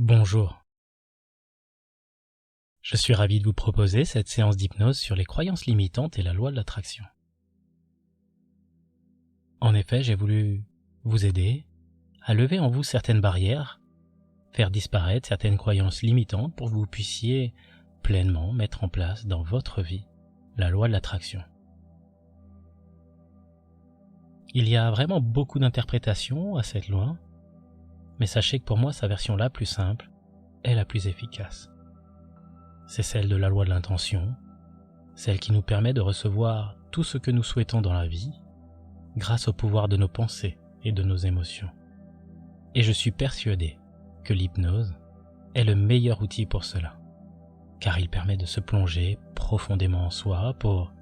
Bonjour, je suis ravi de vous proposer cette séance d'hypnose sur les croyances limitantes et la loi de l'attraction. En effet, j'ai voulu vous aider à lever en vous certaines barrières, faire disparaître certaines croyances limitantes pour que vous puissiez pleinement mettre en place dans votre vie la loi de l'attraction. Il y a vraiment beaucoup d'interprétations à cette loi, mais sachez que pour moi, sa version la plus simple est la plus efficace. C'est celle de la loi de l'intention, celle qui nous permet de recevoir tout ce que nous souhaitons dans la vie grâce au pouvoir de nos pensées et de nos émotions. Et je suis persuadé que l'hypnose est le meilleur outil pour cela, car il permet de se plonger profondément en soi pour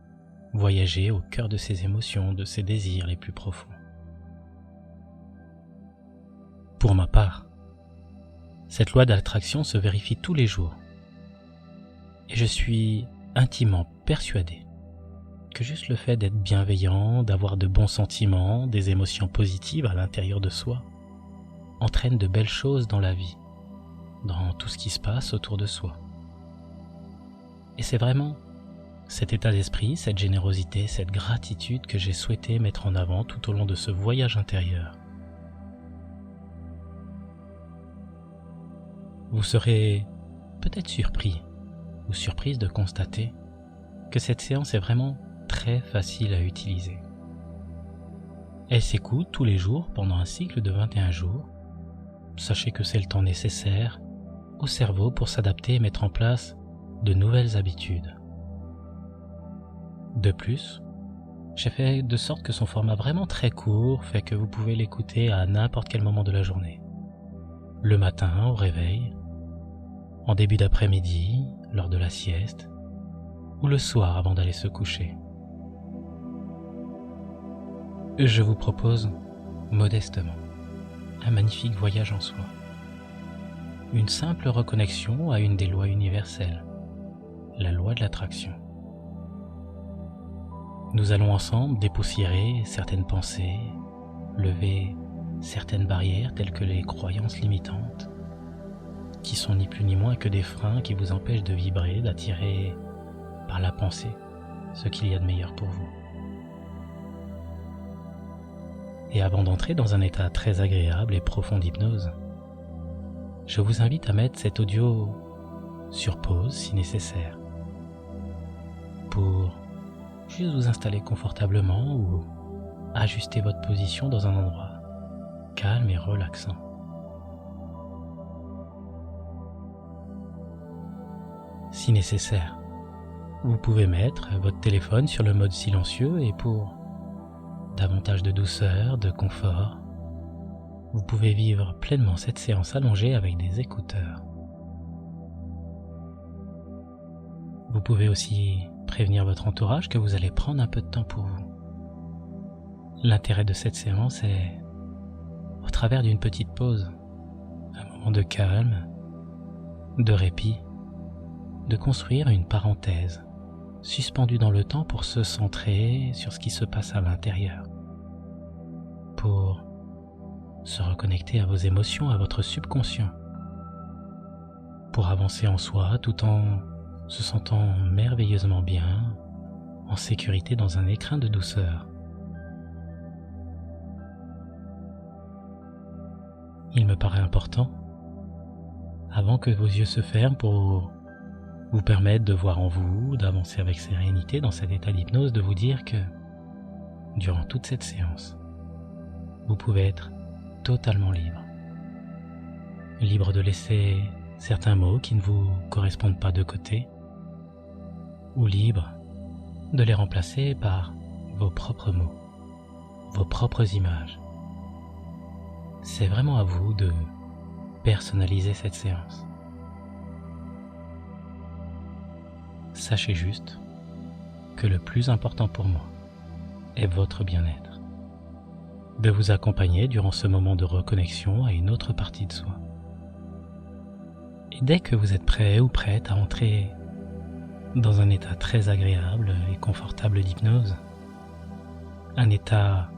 voyager au cœur de ses émotions, de ses désirs les plus profonds. Pour ma part, cette loi d'attraction se vérifie tous les jours, et je suis intimement persuadé que juste le fait d'être bienveillant, d'avoir de bons sentiments, des émotions positives à l'intérieur de soi, entraîne de belles choses dans la vie, dans tout ce qui se passe autour de soi. Et c'est vraiment cet état d'esprit, cette générosité, cette gratitude que j'ai souhaité mettre en avant tout au long de ce voyage intérieur. Vous serez peut-être surpris ou surprise de constater que cette séance est vraiment très facile à utiliser. Elle s'écoute tous les jours pendant un cycle de 21 jours. Sachez que c'est le temps nécessaire au cerveau pour s'adapter et mettre en place de nouvelles habitudes. De plus, j'ai fait de sorte que son format vraiment très court fait que vous pouvez l'écouter à n'importe quel moment de la journée. Le matin au réveil, en début d'après-midi, lors de la sieste, ou le soir avant d'aller se coucher. Je vous propose modestement un magnifique voyage en soi, une simple reconnexion à une des lois universelles, la loi de l'attraction. Nous allons ensemble dépoussiérer certaines pensées, lever certaines barrières telles que les croyances limitantes, qui sont ni plus ni moins que des freins qui vous empêchent de vibrer, d'attirer par la pensée ce qu'il y a de meilleur pour vous. Et avant d'entrer dans un état très agréable et profond d'hypnose, je vous invite à mettre cet audio sur pause si nécessaire, pour juste vous installer confortablement ou ajuster votre position dans un endroit calme et relaxant. Si nécessaire, vous pouvez mettre votre téléphone sur le mode silencieux et pour davantage de douceur, de confort, vous pouvez vivre pleinement cette séance allongée avec des écouteurs. Vous pouvez aussi prévenir votre entourage que vous allez prendre un peu de temps pour vous. L'intérêt de cette séance est, au travers d'une petite pause, un moment de calme, de répit, de construire une parenthèse suspendue dans le temps pour se centrer sur ce qui se passe à l'intérieur, pour se reconnecter à vos émotions, à votre subconscient, pour avancer en soi tout en se sentant merveilleusement bien, en sécurité dans un écrin de douceur. Il me paraît important, avant que vos yeux se ferment pour vous permettre de voir en vous, d'avancer avec sérénité dans cet état d'hypnose, de vous dire que, durant toute cette séance, vous pouvez être totalement libre. Libre de laisser certains mots qui ne vous correspondent pas de côté, ou libre de les remplacer par vos propres mots, vos propres images. C'est vraiment à vous de personnaliser cette séance. Sachez juste que le plus important pour moi est votre bien-être, de vous accompagner durant ce moment de reconnexion à une autre partie de soi. Et dès que vous êtes prêt ou prête à entrer dans un état très agréable et confortable d'hypnose, un état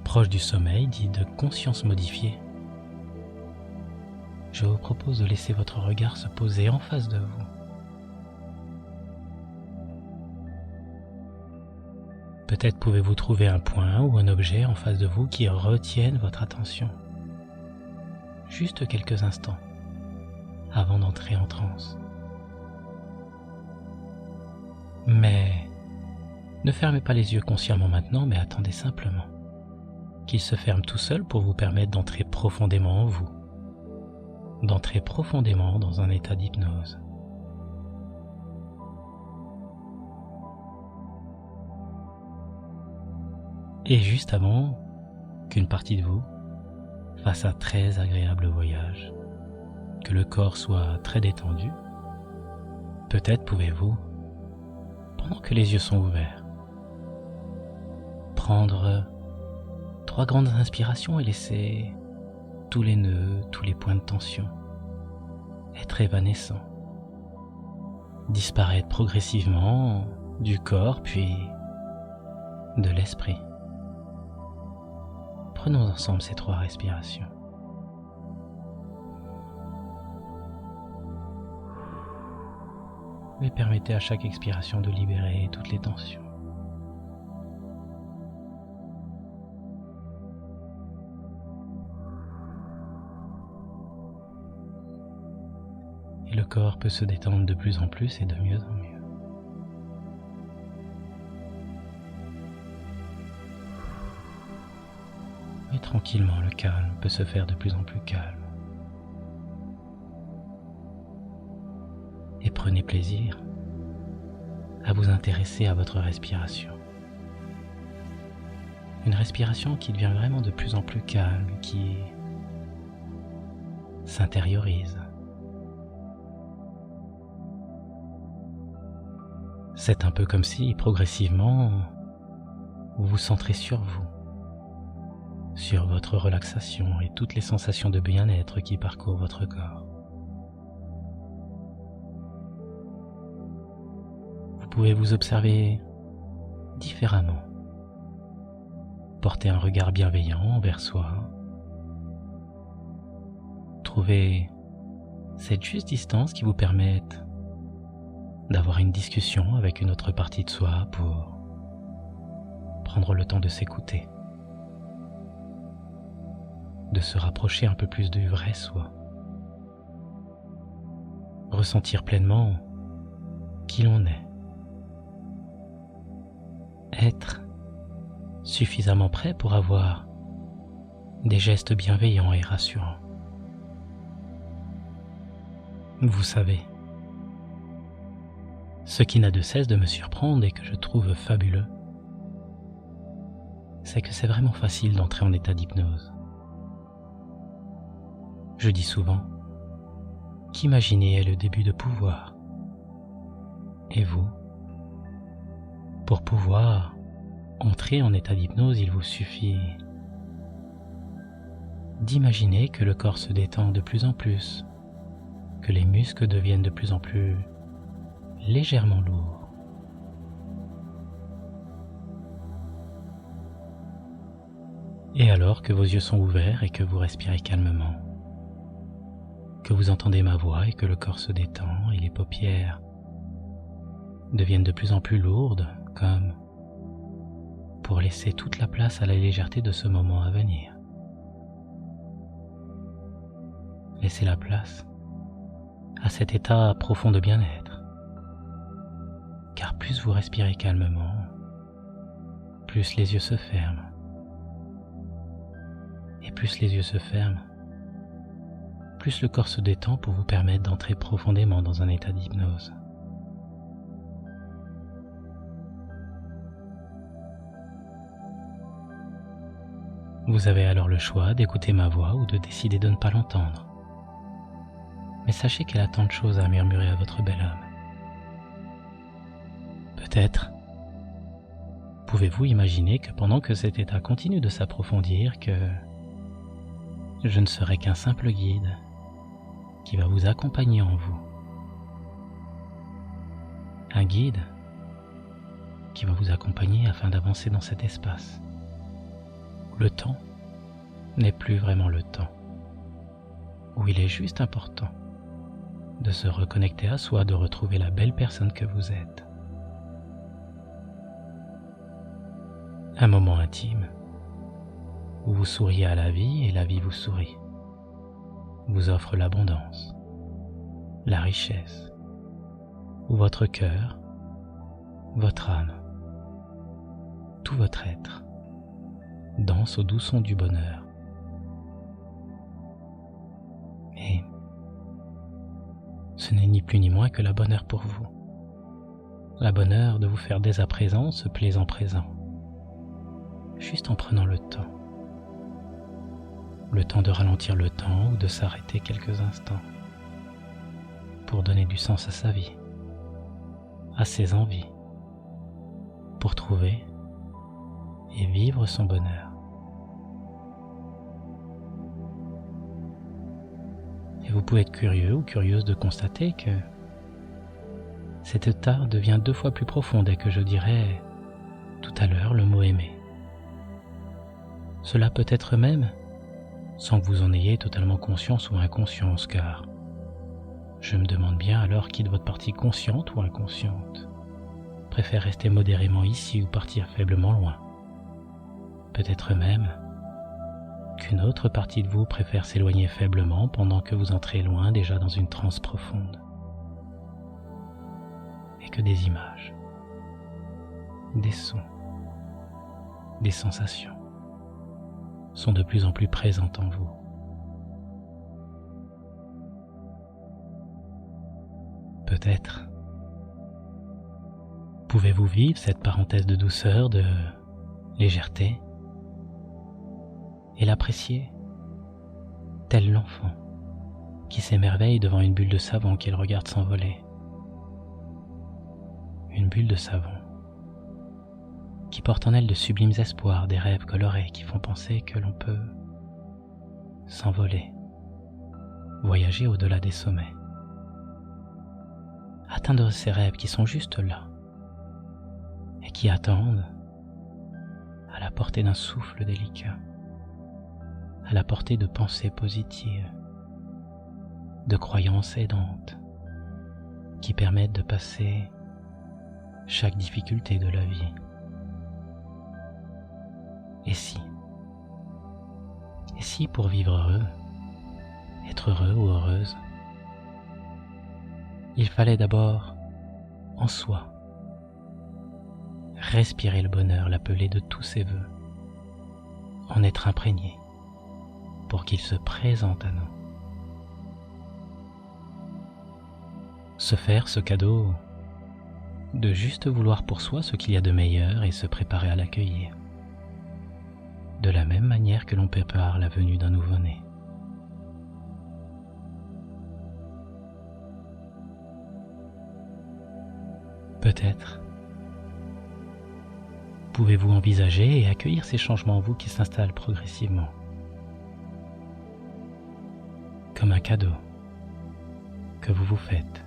proche du sommeil dit de conscience modifiée, je vous propose de laisser votre regard se poser en face de vous. Peut-être pouvez-vous trouver un point ou un objet en face de vous qui retienne votre attention. Juste quelques instants avant d'entrer en transe. Mais ne fermez pas les yeux consciemment maintenant, mais attendez simplement qu'ils se ferment tout seuls pour vous permettre d'entrer profondément en vous, d'entrer profondément dans un état d'hypnose. Et juste avant qu'une partie de vous fasse un très agréable voyage, que le corps soit très détendu, peut-être pouvez-vous, pendant que les yeux sont ouverts, prendre 3 grandes inspirations et laisser tous les nœuds, tous les points de tension être évanescents, disparaître progressivement du corps puis de l'esprit. Prenons ensemble ces 3 respirations. Et permettez à chaque expiration de libérer toutes les tensions. Et le corps peut se détendre de plus en plus et de mieux en mieux. Et tranquillement, le calme peut se faire de plus en plus calme. Et prenez plaisir à vous intéresser à votre respiration. Une respiration qui devient vraiment de plus en plus calme, qui s'intériorise. C'est un peu comme si, progressivement, vous vous centrez sur vous, sur votre relaxation et toutes les sensations de bien-être qui parcourent votre corps. Vous pouvez vous observer différemment, porter un regard bienveillant envers soi, trouver cette juste distance qui vous permette d'avoir une discussion avec une autre partie de soi pour prendre le temps de s'écouter, de se rapprocher un peu plus du vrai soi, ressentir pleinement qui l'on est, être suffisamment prêt pour avoir des gestes bienveillants et rassurants. Vous savez, ce qui n'a de cesse de me surprendre et que je trouve fabuleux, c'est que c'est vraiment facile d'entrer en état d'hypnose. Je dis souvent qu'imaginer est le début de pouvoir. Et vous, pour pouvoir entrer en état d'hypnose, il vous suffit d'imaginer que le corps se détend de plus en plus, que les muscles deviennent de plus en plus légèrement lourds. Et alors que vos yeux sont ouverts et que vous respirez calmement, que vous entendez ma voix et que le corps se détend et les paupières deviennent de plus en plus lourdes, comme pour laisser toute la place à la légèreté de ce moment à venir. Laissez la place à cet état profond de bien-être, car plus vous respirez calmement, plus les yeux se ferment, et plus les yeux se ferment, plus le corps se détend pour vous permettre d'entrer profondément dans un état d'hypnose. Vous avez alors le choix d'écouter ma voix ou de décider de ne pas l'entendre. Mais sachez qu'elle a tant de choses à murmurer à votre belle âme. Peut-être pouvez-vous imaginer que pendant que cet état continue de s'approfondir, que je ne serai qu'un simple guide qui va vous accompagner en vous. Un guide qui va vous accompagner afin d'avancer dans cet espace où le temps n'est plus vraiment le temps, où il est juste important de se reconnecter à soi, de retrouver la belle personne que vous êtes. Un moment intime où vous souriez à la vie et la vie vous sourit, vous offre l'abondance, la richesse, où votre cœur, votre âme, tout votre être danse au doux son du bonheur. Et ce n'est ni plus ni moins que la bonne heure pour vous. La bonne heure de vous faire dès à présent ce plaisant présent. Juste en prenant le temps. Le temps de ralentir le temps ou de s'arrêter quelques instants. Pour donner du sens à sa vie, à ses envies. Pour trouver et vivre son bonheur. Et vous pouvez être curieux ou curieuse de constater que cet état devient 2 fois plus profond dès que je dirai tout à l'heure le mot aimer. Cela peut être même sans que vous en ayez totalement conscience ou inconscience, car je me demande bien alors qui de votre partie consciente ou inconsciente préfère rester modérément ici ou partir faiblement loin. Peut-être même qu'une autre partie de vous préfère s'éloigner faiblement pendant que vous entrez loin déjà dans une transe profonde. Et que des images, des sons, des sensations sont de plus en plus présentes en vous. Peut-être pouvez-vous vivre cette parenthèse de douceur, de légèreté, et l'apprécier, tel l'enfant qui s'émerveille devant une bulle de savon qu'il regarde s'envoler. Une bulle de savon qui porte en elle de sublimes espoirs, des rêves colorés qui font penser que l'on peut s'envoler, voyager au-delà des sommets, atteindre ces rêves qui sont juste là et qui attendent à la portée d'un souffle délicat, à la portée de pensées positives, de croyances aidantes qui permettent de passer chaque difficulté de la vie. Et si pour vivre heureux, être heureux ou heureuse, il fallait d'abord, en soi, respirer le bonheur, l'appeler de tous ses voeux, en être imprégné, pour qu'il se présente à nous. Se faire ce cadeau de juste vouloir pour soi ce qu'il y a de meilleur et se préparer à l'accueillir, de la même manière que l'on prépare la venue d'un nouveau-né. Peut-être pouvez-vous envisager et accueillir ces changements en vous qui s'installent progressivement, comme un cadeau que vous vous faites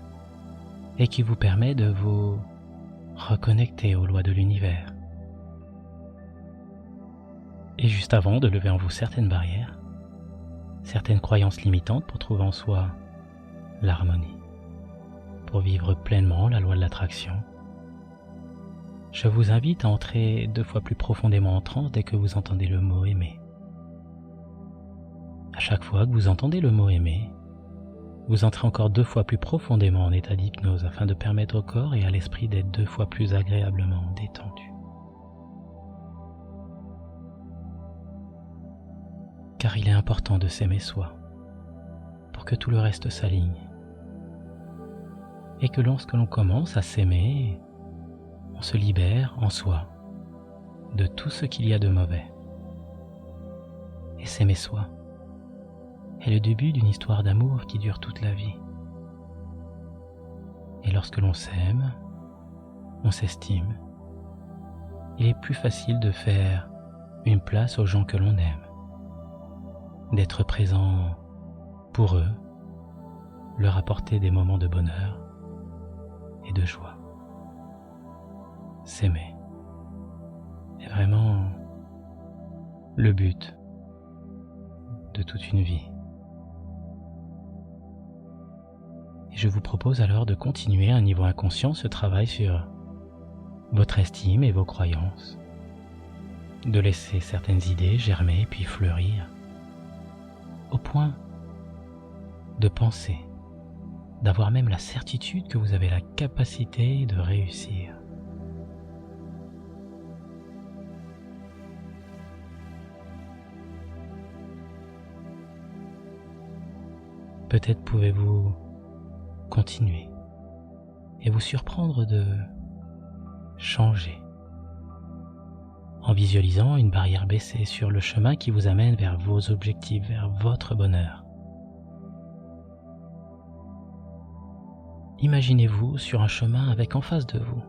et qui vous permet de vous reconnecter aux lois de l'univers. Et juste avant de lever en vous certaines barrières, certaines croyances limitantes pour trouver en soi l'harmonie, pour vivre pleinement la loi de l'attraction, je vous invite à entrer 2 fois plus profondément en transe dès que vous entendez le mot aimer. À chaque fois que vous entendez le mot aimer, vous entrez encore 2 fois plus profondément en état d'hypnose afin de permettre au corps et à l'esprit d'être 2 fois plus agréablement détendus. Car il est important de s'aimer soi pour que tout le reste s'aligne. Et que lorsque l'on commence à s'aimer, on se libère en soi de tout ce qu'il y a de mauvais. Et s'aimer soi est le début d'une histoire d'amour qui dure toute la vie. Et lorsque l'on s'aime, on s'estime, il est plus facile de faire une place aux gens que l'on aime, d'être présent pour eux, leur apporter des moments de bonheur et de joie. S'aimer est vraiment le but de toute une vie. Et je vous propose alors de continuer à un niveau inconscient ce travail sur votre estime et vos croyances, de laisser certaines idées germer puis fleurir, au point de penser, d'avoir même la certitude que vous avez la capacité de réussir. Peut-être pouvez-vous continuer et vous surprendre de changer en visualisant une barrière baissée sur le chemin qui vous amène vers vos objectifs, vers votre bonheur. Imaginez-vous sur un chemin avec en face de vous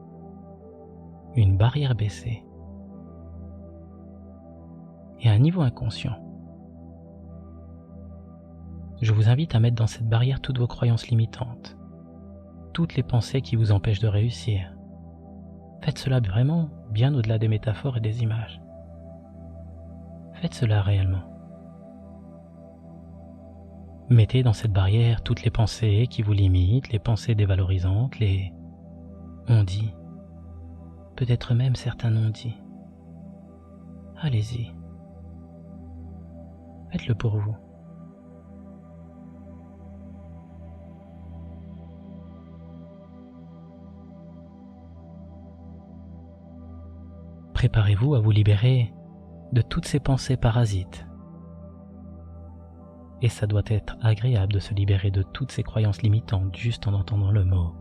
une barrière baissée et à un niveau inconscient. Je vous invite à mettre dans cette barrière toutes vos croyances limitantes, toutes les pensées qui vous empêchent de réussir. Faites cela vraiment bien au-delà des métaphores et des images. Faites cela réellement. Mettez dans cette barrière toutes les pensées qui vous limitent, les pensées dévalorisantes, les on-dit, peut-être même certains non-dits. Allez-y. Faites-le pour vous. Préparez-vous à vous libérer de toutes ces pensées parasites. Et ça doit être agréable de se libérer de toutes ces croyances limitantes juste en entendant le mot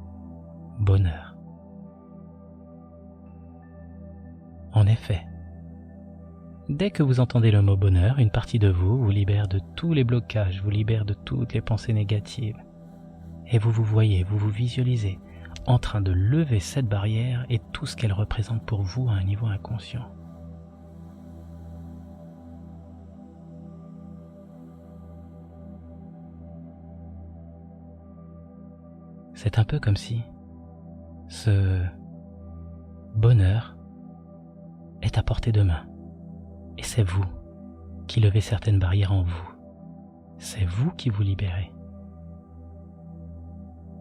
bonheur. En effet, dès que vous entendez le mot bonheur, une partie de vous vous libère de tous les blocages, vous libère de toutes les pensées négatives. Et vous vous voyez, vous vous visualisez en train de lever cette barrière et tout ce qu'elle représente pour vous à un niveau inconscient. C'est un peu comme si ce bonheur est à portée de main. Et c'est vous qui levez certaines barrières en vous. C'est vous qui vous libérez.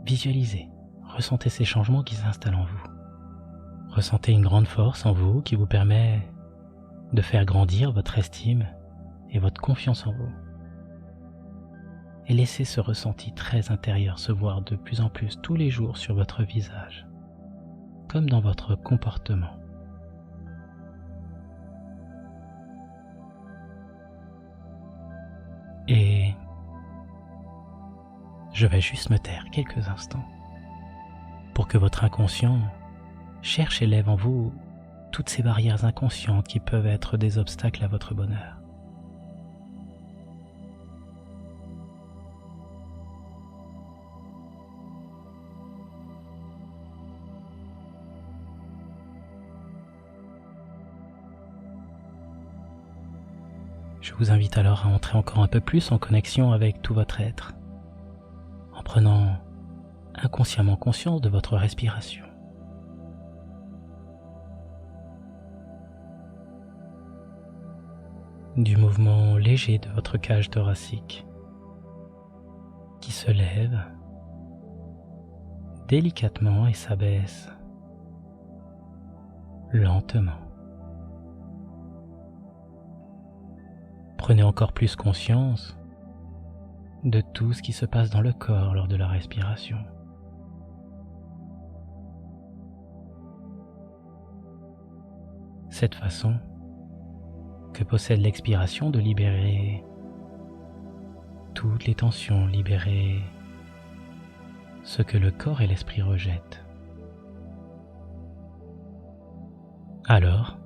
Visualisez, ressentez ces changements qui s'installent en vous. Ressentez une grande force en vous qui vous permet de faire grandir votre estime et votre confiance en vous. Et laissez ce ressenti très intérieur se voir de plus en plus tous les jours sur votre visage, comme dans votre comportement. Et je vais juste me taire quelques instants pour que votre inconscient cherche et lève en vous toutes ces barrières inconscientes qui peuvent être des obstacles à votre bonheur. Je vous invite alors à entrer encore un peu plus en connexion avec tout votre être, en prenant inconsciemment conscience de votre respiration. Du mouvement léger de votre cage thoracique qui se lève délicatement et s'abaisse lentement. Prenez encore plus conscience de tout ce qui se passe dans le corps lors de la respiration. Cette façon que possède l'expiration de libérer toutes les tensions, libérer ce que le corps et l'esprit rejettent. Alors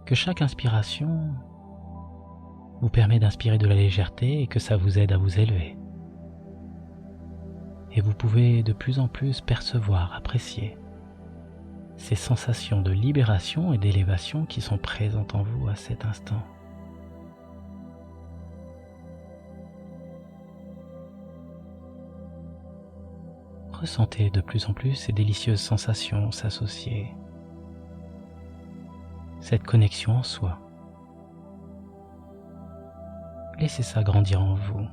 que chaque inspiration vous permet d'inspirer de la légèreté et que ça vous aide à vous élever. Et vous pouvez de plus en plus percevoir, apprécier ces sensations de libération et d'élévation qui sont présentes en vous à cet instant. Ressentez de plus en plus ces délicieuses sensations s'associer, cette connexion en soi. Laissez ça grandir en vous.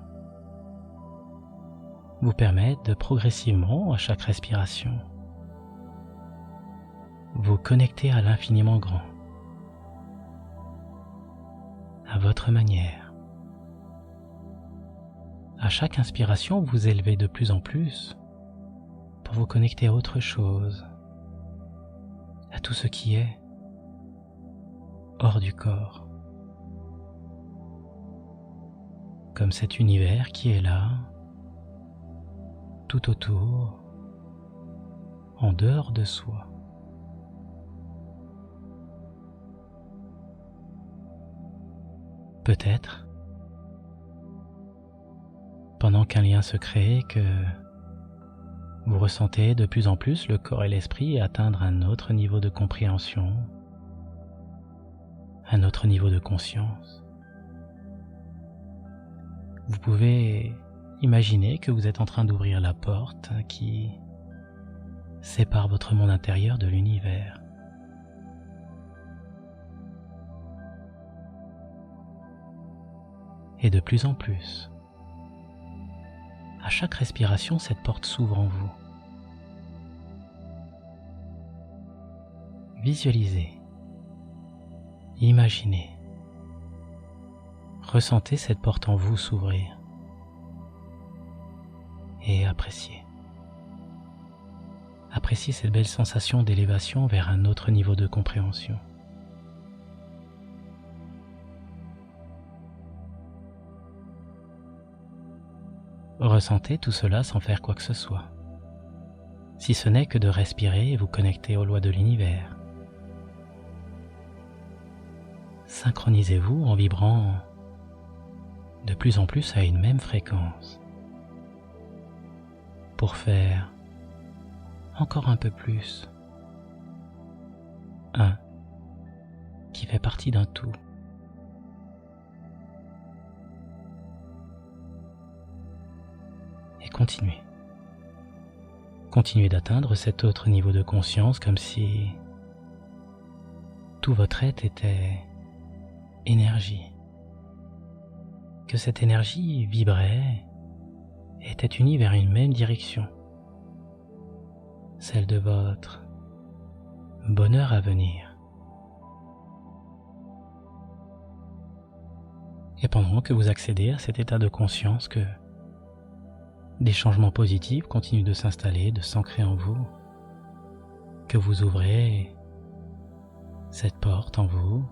vous permettre de progressivement, à chaque respiration, vous connecter à l'infiniment grand, à votre manière. À chaque inspiration, vous élevez de plus en plus pour vous connecter à autre chose, à tout ce qui est hors du corps, comme cet univers qui est là, tout autour, en dehors de soi. Peut-être, pendant qu'un lien se crée, que vous ressentez de plus en plus le corps et l'esprit atteindre un autre niveau de compréhension, un autre niveau de conscience. Vous pouvez imaginer que vous êtes en train d'ouvrir la porte qui sépare votre monde intérieur de l'univers. Et de plus en plus, à chaque respiration, cette porte s'ouvre en vous. Visualisez, imaginez, ressentez cette porte en vous s'ouvrir et appréciez. Appréciez cette belle sensation d'élévation vers un autre niveau de compréhension. Ressentez tout cela sans faire quoi que ce soit, si ce n'est que de respirer et vous connecter aux lois de l'univers. Synchronisez-vous en vibrant de plus en plus à une même fréquence pour faire encore un peu plus un qui fait partie d'un tout. Et continuez. Continuez d'atteindre cet autre niveau de conscience comme si tout votre être était énergie. Que cette énergie vibrait et était unie vers une même direction, celle de votre bonheur à venir. Et pendant que vous accédez à cet état de conscience, que des changements positifs continuent de s'installer, de s'ancrer en vous, que vous ouvrez cette porte en vous,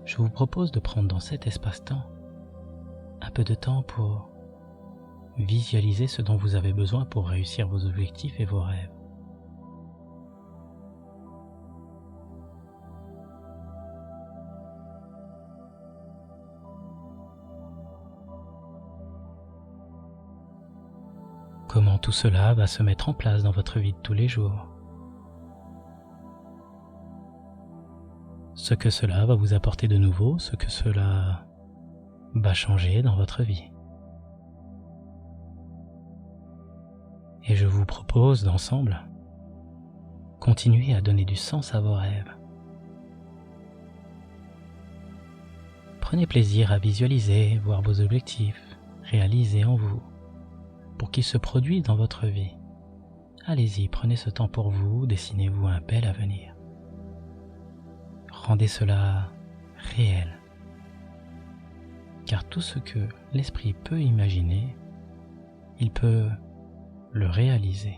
je vous propose de prendre dans cet espace-temps un peu de temps pour visualiser ce dont vous avez besoin pour réussir vos objectifs et vos rêves. Comment tout cela va se mettre en place dans votre vie de tous les jours. Ce que cela va vous apporter de nouveau, ce que cela va changer dans votre vie. Et je vous propose d'ensemble continuer à donner du sens à vos rêves. Prenez plaisir à visualiser, voir vos objectifs réalisés en vous, pour qu'ils se produisent dans votre vie. Allez-y, prenez ce temps pour vous, dessinez-vous un bel avenir. Rendez cela réel, car tout ce que l'esprit peut imaginer, il peut le réaliser.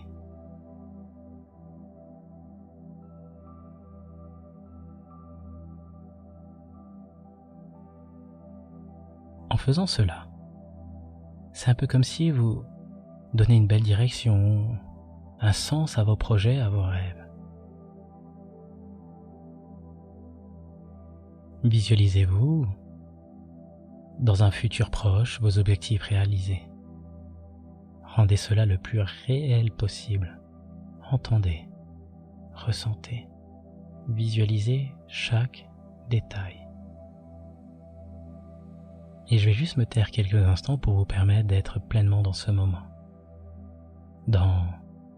En faisant cela, c'est un peu comme si vous donnez une belle direction, un sens à vos projets, à vos rêves. Visualisez-vous dans un futur proche, vos objectifs réalisés. Rendez cela le plus réel possible. Entendez, ressentez, visualisez chaque détail. Et je vais juste me taire quelques instants pour vous permettre d'être pleinement dans ce moment, d'en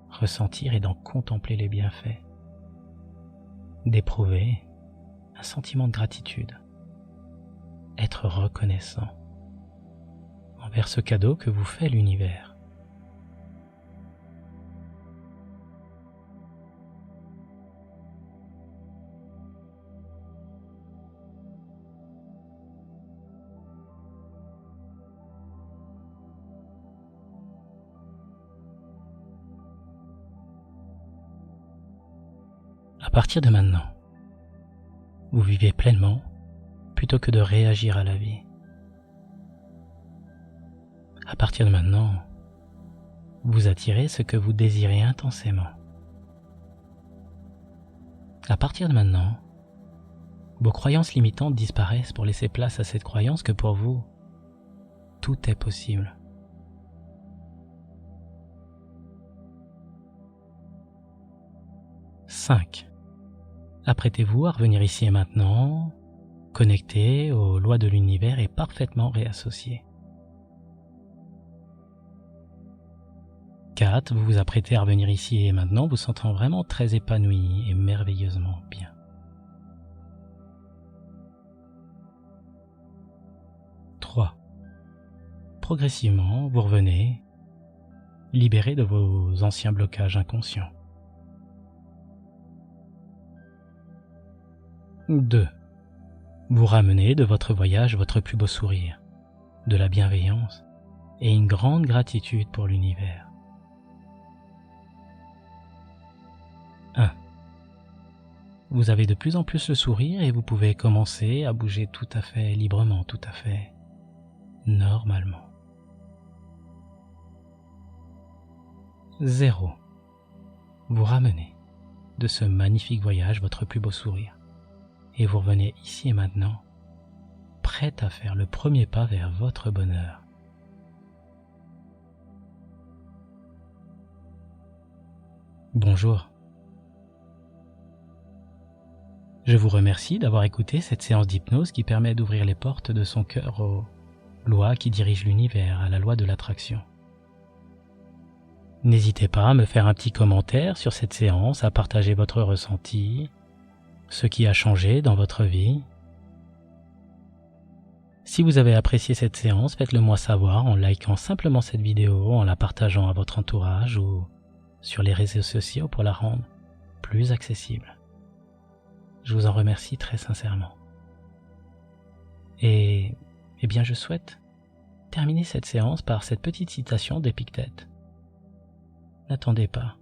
ressentir et d'en contempler les bienfaits, d'éprouver un sentiment de gratitude, être reconnaissant envers ce cadeau que vous fait l'univers, À partir de maintenant, vous vivez pleinement plutôt que de réagir à la vie. À partir de maintenant, vous attirez ce que vous désirez intensément. À partir de maintenant, vos croyances limitantes disparaissent pour laisser place à cette croyance que pour vous, tout est possible. « 5. Apprêtez-vous à revenir ici et maintenant, connecté aux lois de l'univers et parfaitement réassocié. 4. Vous vous apprêtez à revenir ici et maintenant, vous sentant vraiment très épanoui et merveilleusement bien. 3. Progressivement, vous revenez, libéré de vos anciens blocages inconscients. 2. Vous ramenez de votre voyage votre plus beau sourire, de la bienveillance et une grande gratitude pour l'univers. 1. Vous avez de plus en plus le sourire et vous pouvez commencer à bouger tout à fait librement, tout à fait normalement. 0. Vous ramenez de ce magnifique voyage votre plus beau sourire et vous revenez ici et maintenant, prêt à faire le premier pas vers votre bonheur. Bonjour. Je vous remercie d'avoir écouté cette séance d'hypnose qui permet d'ouvrir les portes de son cœur aux lois qui dirigent l'univers, à la loi de l'attraction. N'hésitez pas à me faire un petit commentaire sur cette séance, à partager votre ressenti, ce qui a changé dans votre vie. Si vous avez apprécié cette séance, faites-le moi savoir en likant simplement cette vidéo, en la partageant à votre entourage ou sur les réseaux sociaux pour la rendre plus accessible. Je vous en remercie très sincèrement. Et bien je souhaite terminer cette séance par cette petite citation d'Épictète. N'attendez pas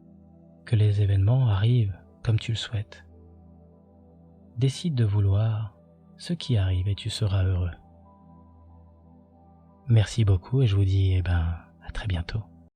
que les événements arrivent comme tu le souhaites. Décide de vouloir ce qui arrive et tu seras heureux. Merci beaucoup et je vous dis à très bientôt.